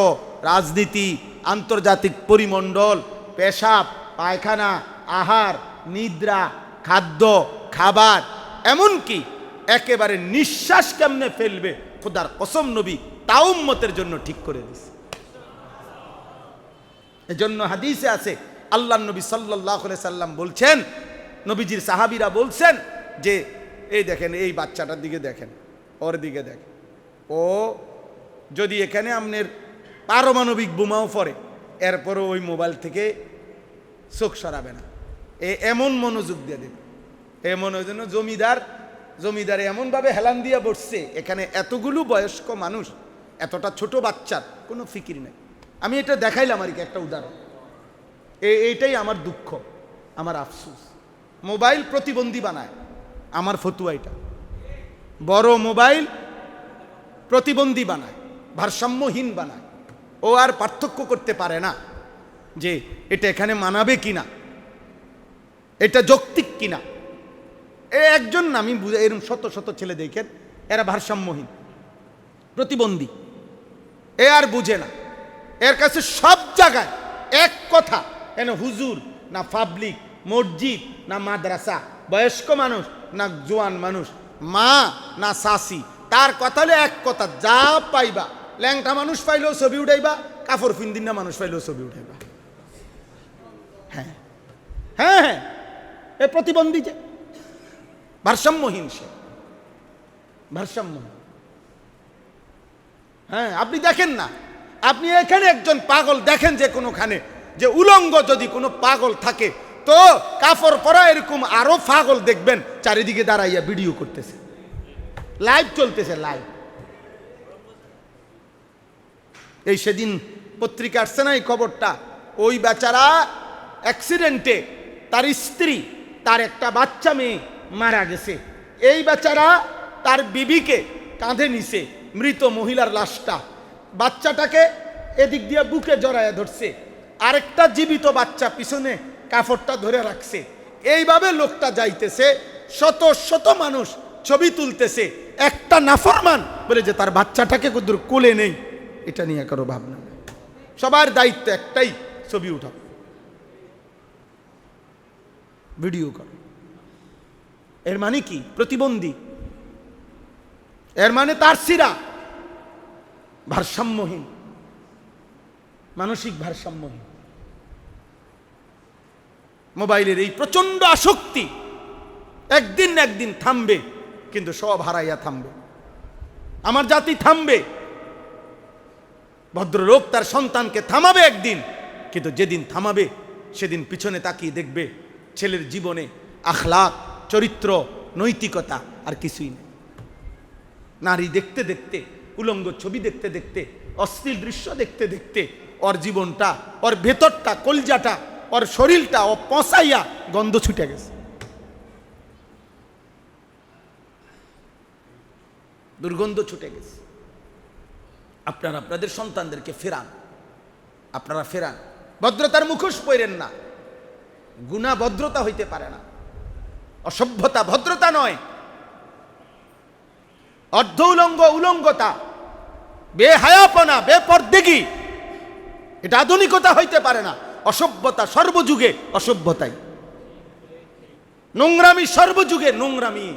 রাজনীতি, আন্তর্জাতিক পরিমণ্ডল, পেশাব, পায়খানা, আহার, নিদ্রা, খাদ্য, খাবার, এমনকি একেবারে নিঃশ্বাস কেমনে ফেলবে, খোদার কসম নবী তাও উম্মতের জন্য ঠিক করে দিয়েছে। এজন্য হাদিসে আছে, আল্লাহ নবী সাল্লাল্লাহু আলাইহি সাল্লাম বলছেন, নবীজির সাহাবীরা বলছেন যে এই দেখেন, এই বাচ্চাটার দিকে দেখেন, ওর দিকে দেখেন, ও যদি এখানে আপনার পারমাণবিক বোমাও পড়ে, এরপরও ওই মোবাইল থেকে চোখ সরাবে না, এমন মনোযোগ দিয়ে দেবে। এমন ওই জন্য জমিদারে এমনভাবে হেলান দিয়ে বসছে, এখানে এতগুলো বয়স্ক মানুষ, এতটা ছোট বাচ্চার কোনো ফিকির নেই। আমি এটা দেখাইলাম আর কি, একটা উদাহরণ। এইটাই আমার দুঃখ, আমার আফসোস। মোবাইল প্রতিবন্ধী বানায়, আমার ফতুয়া এটা। বড় মোবাইল প্রতিবন্ধী বানায়, ভারসাম্যহীন বানায়। ও আর পার্থক্য করতে পারে না যে এটা এখানে মানাবে কিনা, এটা যৌক্তিক কিনা। একজন না, আমি বুঝে, এরকম শত শত ছেলে দেখেন, এরা ভারসাম্যহীন, প্রতিবন্ধী। এ আর বুঝে না, এর কাছে সব জায়গায় এক কথা, এন হুজুর না পাবলিক, মসজিদ না মাদ্রাসা, বয়স্ক মানুষ না জোয়ান মানুষ, মা না শাসি, তার কথা হলে এক কথা, যা পাইবা। ল্যাংটা মানুষ পাইলেও ছবি উঠাইবা, কাপড় ফিন্দিন না মানুষ পাইলেও ছবি উঠাইবা। হ্যাঁ হ্যাঁ হ্যাঁ, এ প্রতিবন্ধী, যে ভারসাম্যহীন, সে ভারসাম্যহীন। হ্যাঁ, আপনি দেখেন না, আপনি এখানে একজন পাগল দেখেন যে কোনোখানে, যে উলঙ্গ যদি কোনো পাগল থাকে, তো কাপড় পরা এরকম আরো পাগল দেখবেন চারিদিকে দাঁড়াইয়া ভিডিও করতেছে, লাইভ চলতেছে, লাইভ। এই সেদিন পত্রিকা আসছে না এই খবরটা, ওই বেচারা অ্যাক্সিডেন্টে তার স্ত্রী, তার একটা বাচ্চা মেয়ে মারা গেছে। এই বেচারা তার বিবিকে কাঁধে নিছে, মৃত মহিলার লাশটা, বাচ্চাটাকে এদিক দিয়ে বুকে জড়ায় ধরছে, আরেকটা জীবিত বাচ্চা পিছনে কাপড়টা ধরে রাখছে। এইভাবে লোকটা যাইতেছে, শত শত মানুষ ছবি তুলতেছে। একটা নাফরমান বলে যে তার বাচ্চাটাকে কদ্দুর কোলে নেই, এটা নিয়ে কারো ভাবনা নেই। সবার দায়িত্ব একটাই, ছবি উঠাও, ভিডিও করো। এর মানে কি? প্রতিবন্ধী। এর মানে তার সিরা ভারসাম্যহীন, মানসিক ভারসাম্যহীন। মোবাইলের এই প্রচন্ড আসক্তি একদিন না একদিন থামবে, কিন্তু সব হারাইয়া থামবে। আমার জাতি থামবে, ভদ্রলোক তার সন্তানকে থামাবে একদিন, কিন্তু যেদিন থামাবে সেদিন পিছনে তাকিয়ে দেখবে ছেলের জীবনে আখলাক, চরিত্র, নৈতিকতা আর কিছুই নেই। নারী দেখতে দেখতে, উলঙ্গ ছবি দেখতে দেখতে, অশ্লীল দৃশ্য দেখতে দেখতে ওর জীবনটা, ওর ভেতরটা, কলজাটা, ওর শরীরটা ও পচাইয়া গন্ধ ছুটে গেছে, দুর্গন্ধ ছুটে গেছে। আপনারা আপনাদের সন্তানদেরকে ফেরান, আপনারা ফেরান। ভদ্রতার মুখোশ পরেন না। গুনাহ ভদ্রতা হইতে পারে না, অসভ্যতা ভদ্রতা নয়, অর্ধ উলঙ্গ উলঙ্গতা, বেহায়াপনা, বেপরদেগি, এটা আধুনিকতা হইতে পারে না। অসভ্যতা সর্বযুগে অসভ্যতাই, নোংরামি সর্বযুগে নোংরামি।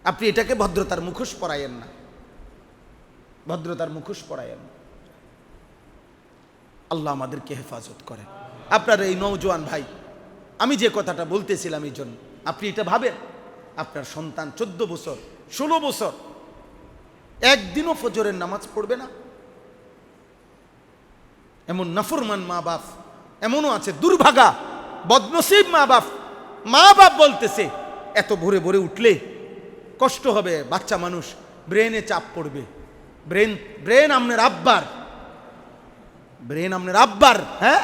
আপনি এটাকে ভদ্রতার মুখোশ পরায়েন না, ভদ্রতার মুখোশ পরায়েন না। আল্লাহ আমাদেরকে হেফাজত করেন। আপনার এই নওজোয়ান ভাই, আমি যে কথাটা বলতেছিলাম এই জন্য, আপনি এটা ভাবেন, আপনার সন্তান 14 বছর 16 বছর একদিনও ফজরের নামাজ পড়বে না। এমন নাফরমান মা বাপ এমনও আছে, দুর্ভাগা বদনসিব মা বাপ। মা বাপ বলতেছে এত ভোরে ভোরে উঠলে কষ্ট হবে, বাচ্চা মানুষ, ব্রেনে চাপ পড়বে। ব্রেন আপনার আব্বার, ব্রেন আপনার আব্বার, হ্যাঁ,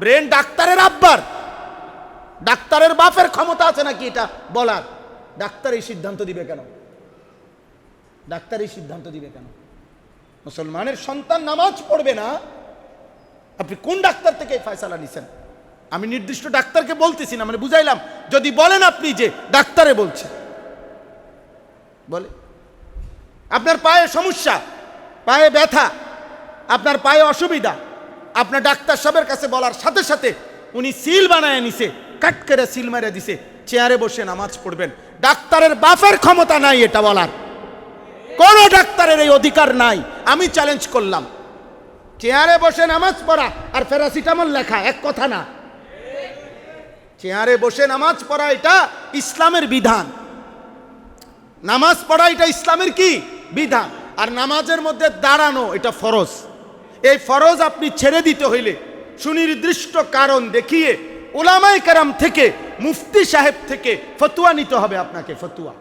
ব্রেন ডাক্তারের আব্বার। ডাক্তারের বাপের ক্ষমতা আছে নাকি এটা বলার? ডাক্তার এই সিদ্ধান্ত দিবে কেন? ডাক্তার এই সিদ্ধান্ত দিবে কেন? মুসলমানের সন্তান নামাজ পড়বে না, আপনি কোন ডাক্তার থেকে এই ফয়সালা নিছেন? আমি নির্দিষ্ট ডাক্তারকে বলতেছি না, মানে বুঝাইলাম। যদি বলেন আপনি যে ডাক্তারে বলছে, বলে আপনার পায়ে সমস্যা, পায়ে ব্যথা, আপনার পায়ে অসুবিধা, আপনার ডাক্তার সাহেবের কাছে বলার সাথে সাথে উনি সিল বানায় নিছে, কাট করে সিল মারে দিছে, চেয়ারে বসে নামাজ পড়বেন। ডাক্তারের বাপের ক্ষমতা নাই এটা বলার, কোন ডাক্তারের এই অধিকার নাই। আমি চ্যালেঞ্জ করলাম, চেয়ারে বসে নামাজ পড়া আর প্যারাসিটামল লেখা এক কথা না। চেয়ারে বসে নামাজ পড়া এটা ইসলামের বিধান, নামাজ পড়া এটা ইসলামের কি বিধান। আর নামাজের মধ্যে দাঁড়ানো এটা ফরজ। এই ফরজ আপনি ছেড়ে দিতে হইলে সুনির্দিষ্ট কারণ দেখিয়ে উলামায়ে কেরাম থেকে, মুফতি সাহেব থেকে ফতোয়া নিতে হবে আপনাকে, ফতোয়া।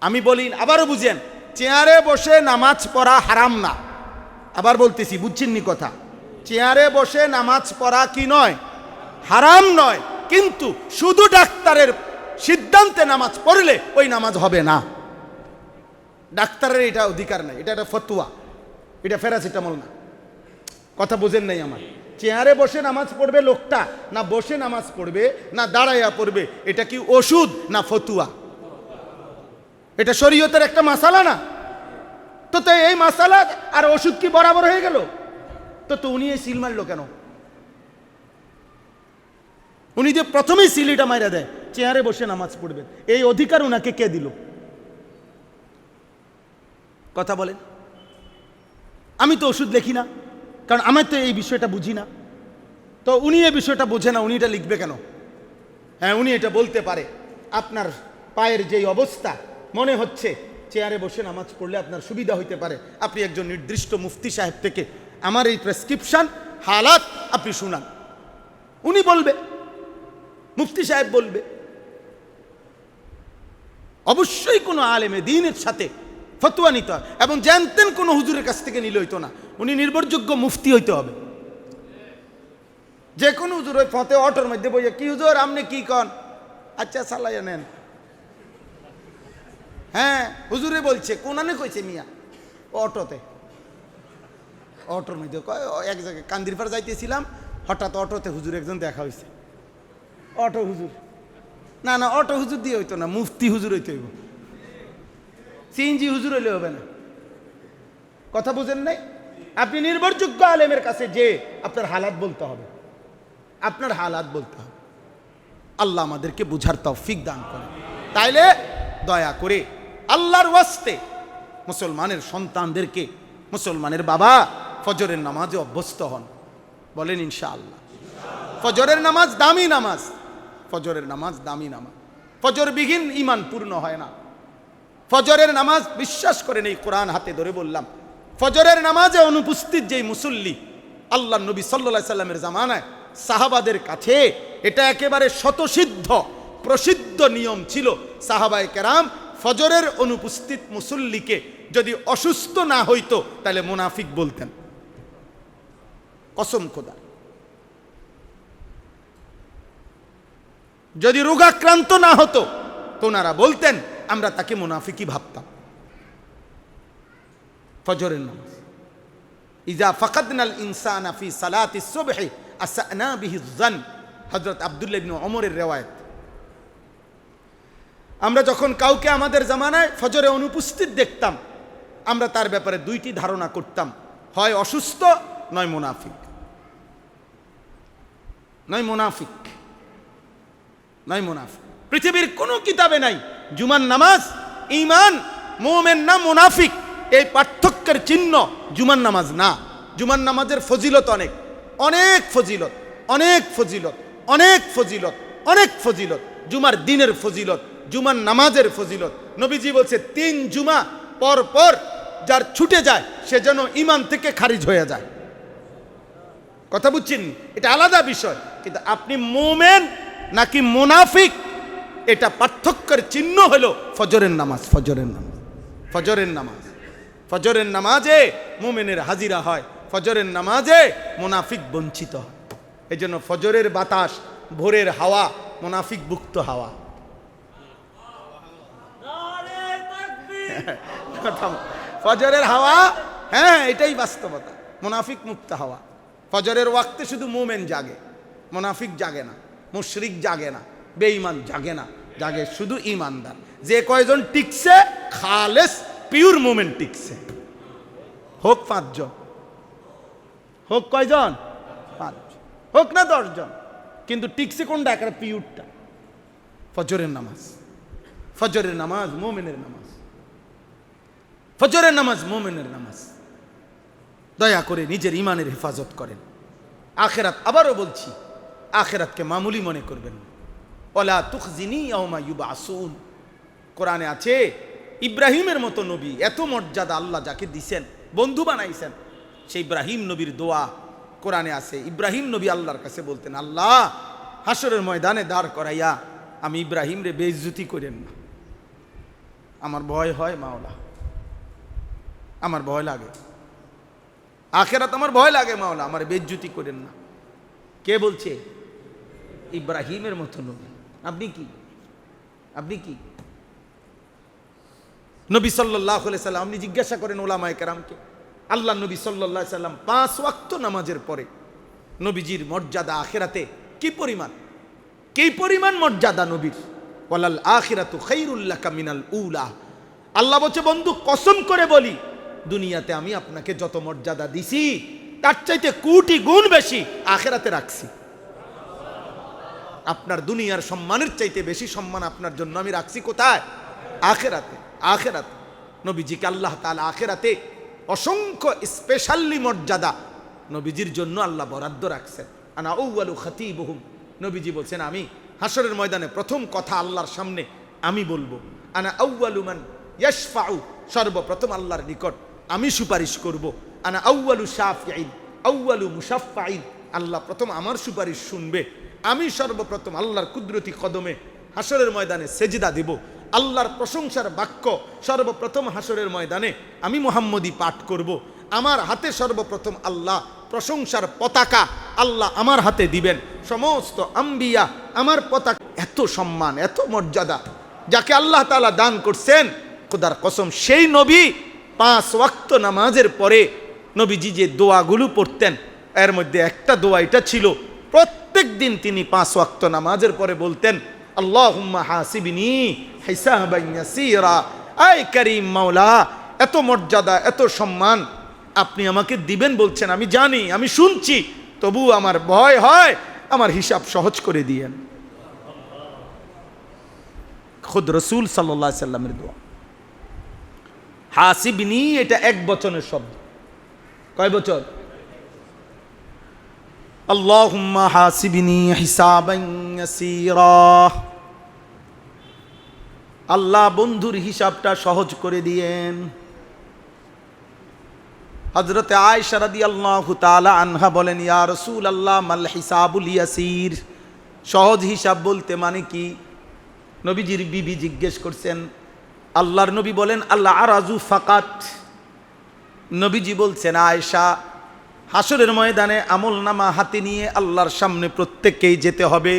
আমি বলি, আবারও বুঝেন, চেয়ারে বসে নামাজ পড়া হারাম না। আবার বলতেছি, বুঝছেননি কথা? চেয়ারে বসে নামাজ পড়া কি নয়? হারাম নয়, কিন্তু শুধু ডাক্তারের সিদ্ধান্তে নামাজ পড়লে ওই নামাজ হবে না। ডাক্তারের এটা অধিকার নাই, এটা একটা ফতোয়া, এটা প্যারাসিটামল না। কথা বুঝেন নাই আমার? চেয়ারে বসে নামাজ পড়বে লোকটা, না বসে নামাজ পড়বে না দাঁড়াইয়া পড়বে, এটা কি ওষুধ না ফতুয়া? এটা শরীয়তের একটা মাসালা না? তো এই মাসালা আর ওষুধ কি বরাবর হয়ে গেল? তো উনি এই সিল মারলো কেন? উনি যে প্রথমেই সিলিটা মাইরা দেয় চেয়ারে বসে নামাজ পড়বেন, এই অধিকার উনাকে কে দিল? কথা বলেন। আমি তো ওষুধ লিখি না, কারণ আমি তো এই বিষয়টা বুঝি না। তো উনি এই বিষয়টা বোঝে না, উনি এটা লিখবে কেন? হ্যাঁ, উনি এটা বলতে পারে, আপনার পায়ের যেই অবস্থা মনে হচ্ছে চেয়ারে বসে নামাজ পড়লে আপনার সুবিধা হইতে পারে, আপনি একজন নির্দিষ্ট মুফতি সাহেব থেকে আমার এই প্রেসক্রিপশন হালাত আপনি শুনান। উনি বলবে, মুফতি সাহেব বলবে। অবশ্যই কোনো আলেমে দ্বীনের সাথে ফতোয়া নিতে হয়, এবং জানতেন কোনো হুজুরের কাছ থেকে নিলে হইতো না, উনি নির্ভরযোগ্য মুফতি হইতে হবে। যে কোনো হুজুর ওই ফতে অটোর মধ্যে বইয়া, কি হুজুর আপনি কি কন? আচ্ছা চালাইয়া নেন। হ্যাঁ, হুজুরে বলছে, কোনানে কইছে মিয়া? অটোতে, অটোর মধ্যে কয়, এক জায়গায় কান্দিরপাড় যাইতেছিলাম, হঠাৎ অটোতে হুজুর একজন দেখা হয়েছে। অটো হুজুর না, না অটো হুজুর দিয়ে হইতো না, মুফতি হুজুর হইতে হইব। সিএনজি হুজুর হইলে হবে না। কথা বুঝেন নাই? আপনি নির্ভরযোগ্য আলেমের কাছে যে আপনার হালাত বলতে হবে, আপনার হালাত বলতে হবে। আল্লাহ আমাদেরকে বুঝার তৌফিক দান করেন। তাইলে দয়া করে আল্লাহর ওয়াস্তে মুসলমানের সন্তানদেরকে, মুসলমানের বাবা ফজরের নামাজে অভ্যস্ত হন। বলেন ইনশাআল্লাহ। ফজরের নামাজ দামি নামাজ, ফজরের নামাজ দামি নামাজ। ফজরবিহীন ঈমান পূর্ণ হয় না। ফজরের নামাজ, বিশ্বাস করেন, এই কোরআন হাতে ধরে বললাম, ফজরের নামাজে অনুপস্থিত যেই মুসল্লি, আল্লাহ নবী সাল্লাল্লাহু আলাইহি সাল্লামের জামানায় সাহাবাদের কাছে এটা একেবারে শতসিদ্ধ প্রসিদ্ধ নিয়ম ছিল। সাহাবায়ে কেরাম ফজরের অনুপস্থিত মুসল্লিকে যদি অসুস্থ না হইতো তাহলে মুনাফিক বলতেন, কসম খোদা। যদি রোগাক্রান্ত না হতো তো ওনারা বলতেন, আমরা তাকে মুনাফিকই ভাবতাম। ফজরের নামাজ, ইজা ফাকাদনাল ইনসানা ফি সালাতিস সুবহি আসানা বিহি যান, হযরত আব্দুল্লাহ ইবনে ওমরের রিওয়ায়াত। আমরা যখন কাউকে আমাদের জামানায় ফজরে অনুপস্থিত দেখতাম, আমরা তার ব্যাপারে দুইটি ধারণা করতাম, হয় অসুস্থ নয় মুনাফিক, নয় মুনাফিক, নয় মুনাফিক। পৃথিবীর কোনো কিতাবে নাই জুমার নামাজ ঈমান, মুমিন না মুনাফিক এই পার্থক্যের চিহ্ন জুমার নামাজ না। জুমার নামাজের ফজিলত অনেক, অনেক ফজিলত, অনেক ফজিলত, অনেক ফজিলত, অনেক ফজিলত। জুমার দিনের ফজিলত, জুমার নামাজের ফজিলত। নবীজি বলছে 3 জুমা পর পর যার ছুটে যায় সে যেন ঈমান থেকে খারিজ হয়ে যায়। কথা বুঝছেন? এটা আলাদা বিষয়, কিন্তু আপনি মুমিন নাকি মুনাফিক এটা পার্থক্যের চিহ্ন হলো ফজরের নামাজ। ফজরের নামাজ, ফজরের নামাজ, ফজরের নামাজে মুমিনের হাজিরা হয়, ফজরের নামাজে মুনাফিক বঞ্চিত হয়। এই জন্য ফজরের বাতাস, ভোরের হাওয়া মুনাফিক মুক্ত হাওয়া। ফজরের হাওয়া, হ্যাঁ এটাই বাস্তবতা, মুনাফিক মুক্ত হাওয়া। ফজরের ওয়াক্তে শুধু মুমিন জাগে, মুনাফিক জাগে না, মুশরিক জাগে না, বেঈমান জাগে না, জাগে শুধু ঈমানদার। যে কয়জন টিকছে খালেস পিওর মুমিন টিকছে, হোক 5 জন, হোক কয়জন, 5 জন, হোক না 10 জন, কিন্তু টিকছে কোনটা? একটা পিওরটা। ফজরের নামাজ, ফজরের নামাজ মুমিনের নামাজ, ফজরের নামাজ মুমিনের নামাজ। দয়া করে নিজের ঈমানের হেফাজত করেন। আখিরাত, আবারও বলছি, আখিরাতকে মামুলি মনে করবেন না। ওয়ালা তুখজিনি ইয়াওমা ইউবআসুন, কোরআনে আছে ইব্রাহিমের মতো নবী, এত মর্যাদা আল্লাহ যাকে দিছেন, বন্ধু বানাইছেন, সেই ইব্রাহিম নবীর দোয়া কোরআনে আছে। ইব্রাহিম নবী আল্লাহর কাছে বলতেন, আল্লাহ হাসরের ময়দানে দাঁড় করাইয়া আমি ইব্রাহিম রে বেইজ্জতি করেন না, আমার ভয় হয় মাওলা, আমার ভয় লাগে, আখিরাত আমার ভয় লাগে মাওলা, আমার বেইজ্জতি করেন না। কে বলছে? ইব্রাহিমের মতো নবী। আপনি কি? আপনি কি? নবী সাল্লাল্লাহু আলাইহি সাল্লাম, আপনি জিজ্ঞাসা করেন ওলামায়ে কেরামকে, আল্লাহ নবী সাল্লাল্লাহু আলাইহি সাল্লাম 5 ওয়াক্ত নামাজের পরে নবীজির মর্যাদা আখিরাতে কি পরিমাণ, কি পরিমাণ মর্যাদা নবীর। ওয়ালাল আখিরাতু খায়রুল লাকা মিনাল উলা। আল্লাহ বলছে, বন্ধু কসম করে বলি, দুনিয়াতে আমি আপনাকে যত মর্যাদা দিছি তার চাইতে কোটি গুণ বেশি আখিরাতে রাখছি। আপনার দুনিয়ার সম্মানের চাইতে বেশি সম্মান আপনার জন্য আমি রাখছি কোথায়? আখিরাতে। আখিরাতে নবীজিকে আল্লাহ তাআলা আখিরাতে অসংখ্য স্পেশালি মর্যাদা নবীজির জন্য আল্লাহ বরাদ্দ রাখছেন। আনা আউয়ালু খাতিবুহুম, নবীজি বলছেন আমি হাসরের ময়দানে প্রথম কথা আল্লাহর সামনে আমি বলবো। আনা আউয়ালু মান ইয়াশফাউ, সর্বপ্রথম আল্লাহর নিকট আমি সুপারিশ করব। আনা আউয়ালু শাফিঈন আউয়ালু মুশাফফাঈন, আল্লাহ প্রথম আমার সুপারিশ শুনবে। আমি সর্বপ্রথম আল্লাহর কুদরতি কদমে হাসরের ময়দানে সেজদা দেব। আল্লাহর প্রশংসার বাক্য সর্বপ্রথম হাসরের ময়দানে আমি মুহাম্মদী পাঠ করব। আমার হাতে সর্বপ্রথম আল্লাহ প্রশংসার পতাকা আল্লাহ আমার হাতে দিবেন। সমস্ত আম্বিয়া আমার পতাকা। এত সম্মান, এত মর্যাদা যাকে আল্লাহ তাআলা দান করছেন, খোদার কসম সেই নবী 5 ওয়াক্ত নামাজের পরে নবীজি যে দোয়াগুলো পড়তেন, এর মধ্যে একটা দোয়া এটা ছিল, প্রত্যেক দিন তিনি 5 ওয়াক্ত নামাজের পরে বলতেন, আল্লাহুম্মা হাসিবনি হিসাবান ইয়াসীরা। আয় করিম মাওলা, এত মর্যাদা, এত সম্মান আপনি আমাকে দিবেন বলছেন, আমি জানি, আমি শুনছি, তবু আমার ভয় হয়, আমার হিসাব সহজ করে দিয়েন। খুদ রাসূল সাল্লাল্লাহু আলাইহি সাল্লামের দোয়া। হাসিবনি এটা এক বচনের শব্দ। কয় বচন? আল্লাহুম্মা হাসিবনি হিসাবান ইয়াসীরা। আল্লাহ বন্ধুর হিসাবটা সহজ করে দিয়েন। হযরতে আয়েশা রাদিয়াল্লাহু তাআলা আনহা বলেন, ইয়া রাসূলুল্লাহ মাল হিসাবুল ইয়াসীর, সহজ হিসাব বলতে মানে কি? নবীজির বিবি জিজ্ঞেস করছেন, আল্লাহর নবী বলেন আল্লাহ আরাজু ফাকাত। নবীজি বলছেন আয়েশা, হাসরের ময়দানে আমলনামা হাতে নিয়ে আল্লাহর সামনে প্রত্যেককেই যেতে হবে।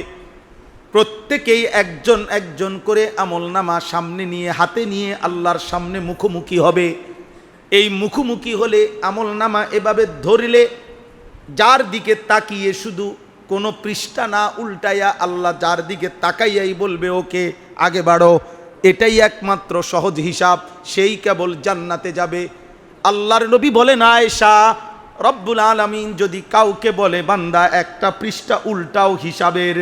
প্রত্যেকেই একজন একজন করে আমলনামা সামনে নিয়ে হাতে নিয়ে আল্লাহর সামনে মুখোমুখি হবে। এই মুখোমুখি হলে আমলনামা এভাবে ধরলে যার দিকে তাকিয়ে শুধু কোনো পৃষ্ঠা না উল্টাইয়া আল্লাহ যার দিকে তাকাইয়াই বলবে ওকে আগে বাড়ো, এটাই একমাত্র সহজ হিসাব, সেই কেবল জান্নাতে যাবে। আল্লাহর নবী বলেন আয়েশা, রব্বুল আলামিন যদি কাউকে বলে বান্দা একটা পৃষ্ঠা উল্টাও হিসাবের,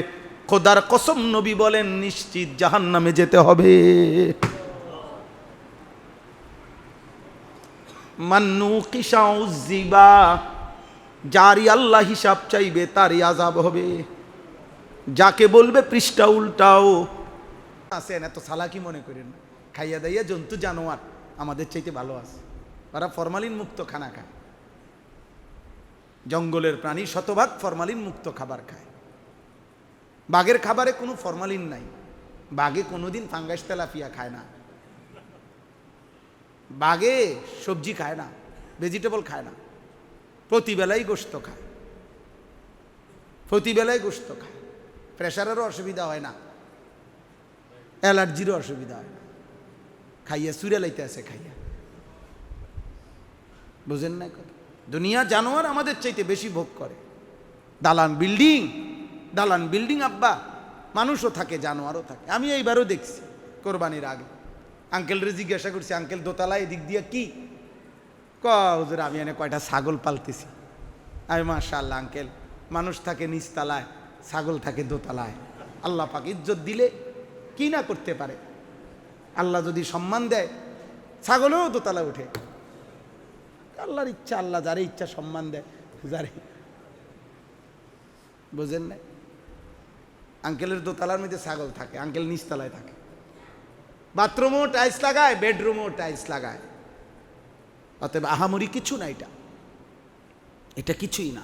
খোদার কসম নবী বলেন নিশ্চিত জাহান্নামে যেতে হবে। মান্নু কিসাউজিবা, যারই আল্লাহ হিসাব চাইবে তারই আযাব হবে। যাকে বলবে পৃষ্ঠা উল্টাও, আছেন এত সালাকি মনে করেন না, খাইয়া দাইয়া জন্তু জানোয়ার আমাদের চাইতে ভালো আছে। ওরা ফরমালিন মুক্ত খানা খায়, জঙ্গলের প্রাণী শতভাগ ফরমালিন মুক্ত খাবার খায়। বাঘের খাবারে কোনো ফরমালিন নাই, বাঘে কোনোদিন ফাঙ্গাস তেলাপিয়া খায় না, বাঘে সবজি খায় না, ভেজিটেবল খায় না, প্রতিবেলাই গোশত খায়, প্রতিবেলায় গোশত খায়। প্রেশারেরও অসুবিধা হয় না, অ্যালার্জিরও অসুবিধা হয় না, খাইয়া সুরে লাইতে আছে খাইয়া। বুঝেন না কথা? দুনিয়া জানোয়ার আমাদের চাইতে বেশি ভোগ করে। দালান বিল্ডিং আব্বা, মানুষও থাকে জানোয়ারও থাকে। আমি এইবারও দেখছি কোরবানির আগে, আঙ্কেলরে জিজ্ঞাসা করছি, আঙ্কেল দোতলায় এদিক দিয়ে কি? হুজুর আমি এনে কয়টা ছাগল পালতেছি। আমি মাশাআল্লাহ আঙ্কেল, মানুষ থাকে নিচতলায়, ছাগল থাকে দোতলায়। আল্লাহ পাক ইজ্জত দিলে কি না করতে পারে, আল্লাহ যদি সম্মান দেয় ছাগলও দোতলায় উঠে। আল্লাহর ইচ্ছা, আল্লাহ যারে ইচ্ছা সম্মান দেয় যারে। বুঝেন না? আঙ্কেলের দোতলার মধ্যে ছাগল থাকে, আঙ্কেল নিচতলায় থাকে। বাথরুমেও টাইলস লাগায়, বেডরুমেও টাইলস লাগায়। অতএব আহামরি কিছু না, এটা কিছুই না।